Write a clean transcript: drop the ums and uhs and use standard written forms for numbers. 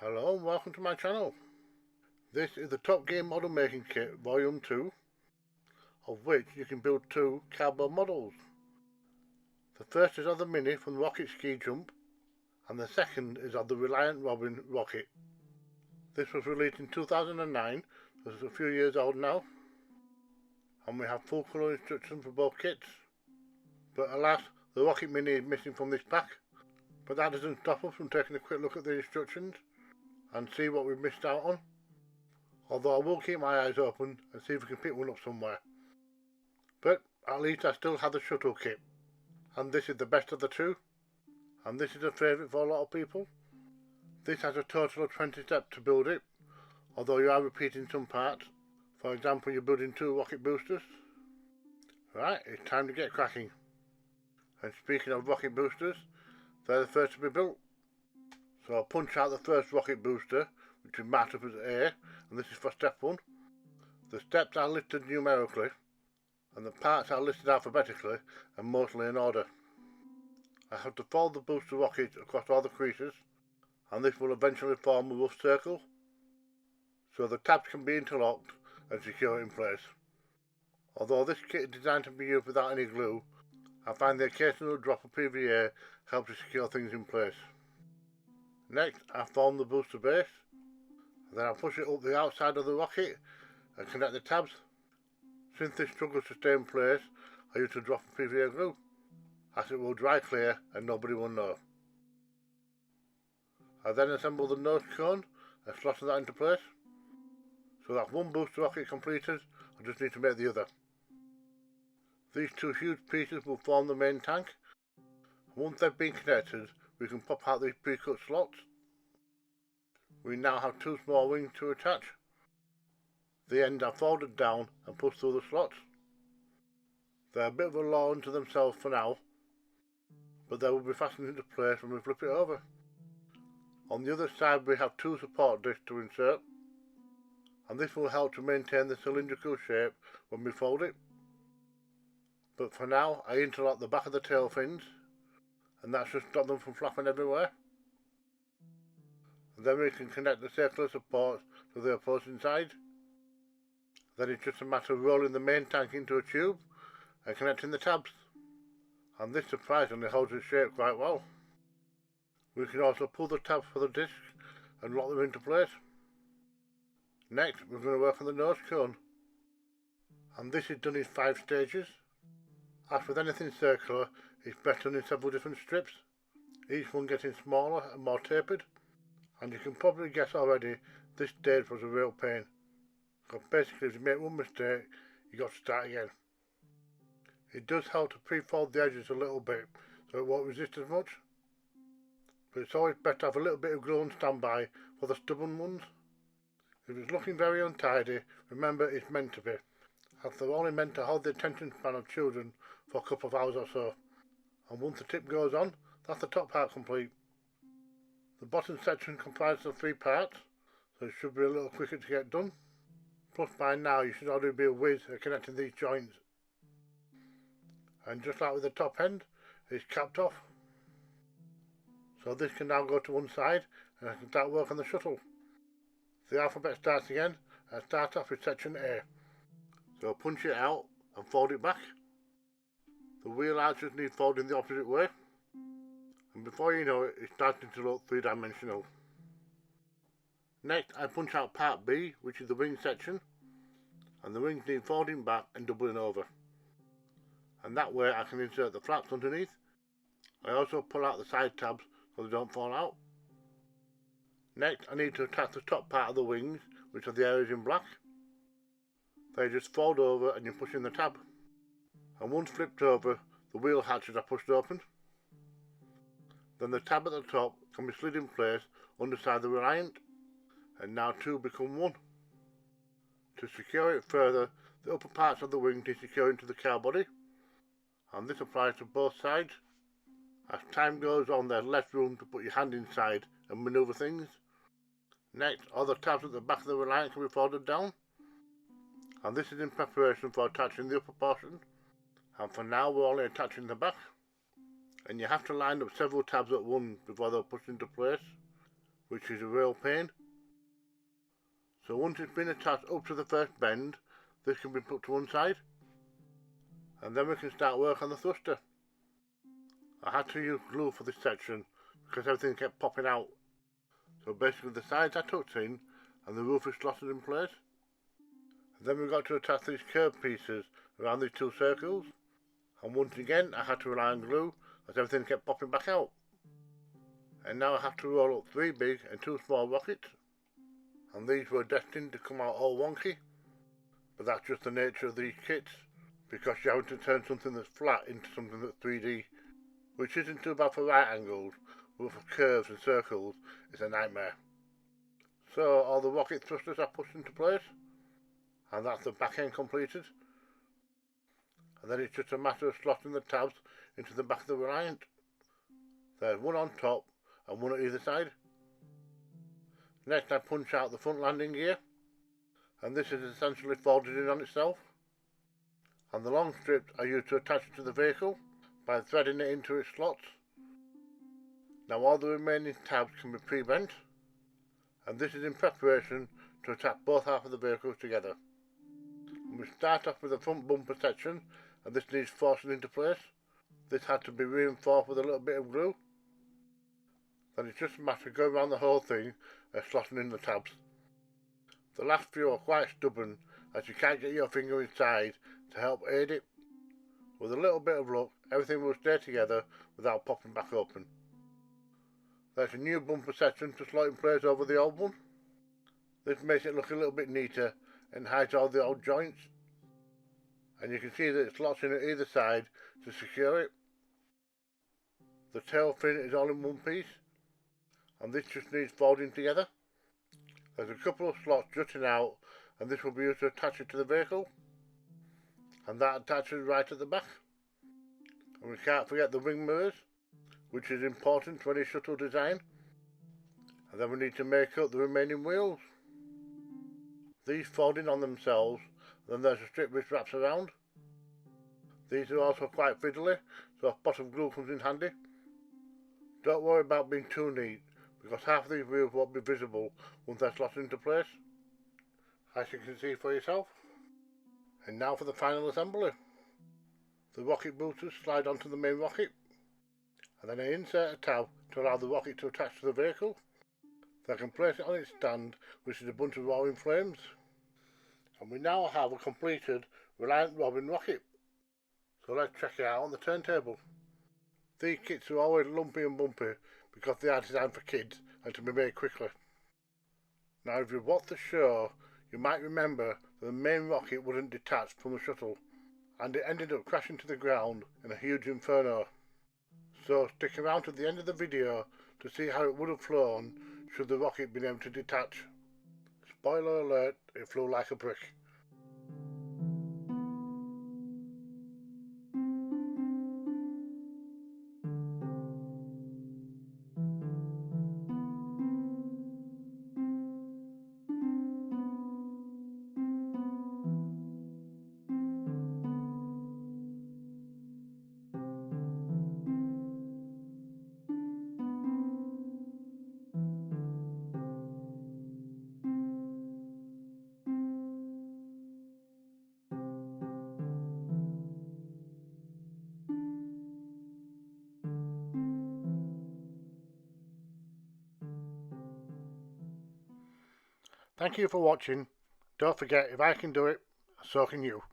Hello and welcome to my channel. This is the Top Game Model Making Kit Volume 2, of which you can build two cardboard models. The first is of the Mini from Rocket Ski Jump, and the second is of the Reliant Robin Rocket. This was released in 2009, so it's a few years old now, and we have full colour instructions for both kits. But alas, the Rocket Mini is missing from this pack, but that doesn't stop us from taking a quick look at the instructions and see what we've missed out on. Although I will keep my eyes open and see if we can pick one up somewhere. But at least I still have the shuttle kit, and this is the best of the two, and this is a favourite for a lot of people. This has a total of 20 steps to build it, although you are repeating some parts. For example, you're building two rocket boosters. Right, it's time to get cracking. And speaking of rocket boosters, they're the first to be built. So I'll punch out the first rocket booster, which is marked up as A, and this is for step 1. The steps are listed numerically, and the parts are listed alphabetically and mostly in order. I have to fold the booster rocket across all the creases, and this will eventually form a rough circle, so the tabs can be interlocked and secure in place. Although this kit is designed to be used without any glue, I find the occasional drop of PVA helps to secure things in place. Next, I form the booster base, then I push it up the outside of the rocket and connect the tabs. Since this struggles to stay in place, I use a drop of PVA glue, as it will dry clear and nobody will know. I then assemble the nose cone and slot that into place. So that's one booster rocket completed, I just need to make the other. These two huge pieces will form the main tank, and once they've been connected, we can pop out these pre-cut slots. We now have two small wings to attach. The ends are folded down and pushed through the slots. They're a bit of a law unto themselves for now, but they will be fastened into place when we flip it over. On the other side we have two support discs to insert, and this will help to maintain the cylindrical shape when we fold it. But for now I interlock the back of the tail fins, and that should stop them from flapping everywhere. And then we can connect the circular supports to the opposing side. Then it's just a matter of rolling the main tank into a tube and connecting the tabs. And this surprisingly holds its shape quite well. We can also pull the tabs for the discs and lock them into place. Next we're going to work on the nose cone. And this is done in 5 stages. As with anything circular, it's best done in several different strips, each one getting smaller and more tapered. And you can probably guess already, this stage was a real pain. Because basically if you make one mistake, you got to start again. It does help to pre-fold the edges a little bit, so it won't resist as much. But it's always better to have a little bit of glue on standby for the stubborn ones. If it's looking very untidy, remember it's meant to be, as they're only meant to hold the attention span of children for a couple of hours or so. And once the tip goes on, that's the top part complete. The bottom section comprises of 3 parts, so it should be a little quicker to get done. Plus by now you should already be a whiz at connecting these joints. And just like with the top end, it's capped off. So this can now go to one side and I can start work on the shuttle. The alphabet starts again and start off with section A. So punch it out and fold it back. The wheel arches need folding the opposite way. And before you know it, it's starting to look 3-dimensional. Next I punch out part B, which is the wing section, and the wings need folding back and doubling over. And that way I can insert the flaps underneath. I also pull out the side tabs so they don't fall out. Next I need to attach the top part of the wings, which are the areas in black. They just fold over and you push in the tab. And once flipped over, the wheel hatches are pushed open. Then the tab at the top can be slid in place underside the Reliant, and now 2 become 1. To secure it further, the upper parts of the wing need securing to the car body, and this applies to both sides. As time goes on, there's less room to put your hand inside and manoeuvre things. Next, all the tabs at the back of the Reliant can be folded down, and this is in preparation for attaching the upper portion. And for now we're only attaching the back, and you have to line up several tabs at once before they're pushed into place. which is a real pain. So once it's been attached up to the first bend, this can be put to one side, and then we can start work on the thruster. I had to use glue for this section because everything kept popping out. So basically the sides are tucked in and the roof is slotted in place. And then we've got to attach these curved pieces around these two circles, and once again I had to rely on glue as everything kept popping back out. And now I have to roll up 3 big and 2 small rockets, and these were destined to come out all wonky, but that's just the nature of these kits, because you're having to turn something that's flat into something that's 3D, which isn't too bad for right angles, but for curves and circles it's a nightmare. So all the rocket thrusters are pushed into place, and that's the back end completed, and then it's just a matter of slotting the tabs into the back of the Reliant. There's one on top and one at either side. Next I punch out the front landing gear, and this is essentially folded in on itself, and the long strips are used to attach it to the vehicle by threading it into its slots. Now all the remaining tabs can be pre-bent, and this is in preparation to attach both halves of the vehicles together. And we start off with the front bumper section, and this needs forcing into place. This had to be reinforced with a little bit of glue. Then it's just a matter of going around the whole thing and slotting in the tabs. The last few are quite stubborn as you can't get your finger inside to help aid it. With a little bit of luck, everything will stay together without popping back open. There's a new bumper section to slot in place over the old one. This makes it look a little bit neater and hides all the old joints. And you can see that it slots in at either side to secure it. The tail fin is all in one piece, and this just needs folding together. There's a couple of slots jutting out, and this will be used to attach it to the vehicle, and that attaches right at the back. And we can't forget the wing mirrors, which is important to any shuttle design. And then we need to make up the remaining wheels. These fold in on themselves, and then there's a strip which wraps around. These are also quite fiddly, so bottom glue comes in handy. Don't worry about being too neat, because half of these wheels won't be visible once they're slotted into place, as you can see for yourself. And now for the final assembly. The rocket boosters slide onto the main rocket, and then I insert a tab to allow the rocket to attach to the vehicle. Then I can place it on its stand, which is a bunch of roaring flames. And we now have a completed Reliant Robin rocket. So let's check it out on the turntable. These kits are always lumpy and bumpy because they are designed for kids and to be made quickly. Now if you've watched the show, you might remember that the main rocket wouldn't detach from the shuttle, and it ended up crashing to the ground in a huge inferno. So stick around to the end of the video to see how it would have flown should the rocket been able to detach. Spoiler alert, it flew like a brick. Thank you for watching. Don't forget, if I can do it, so can you.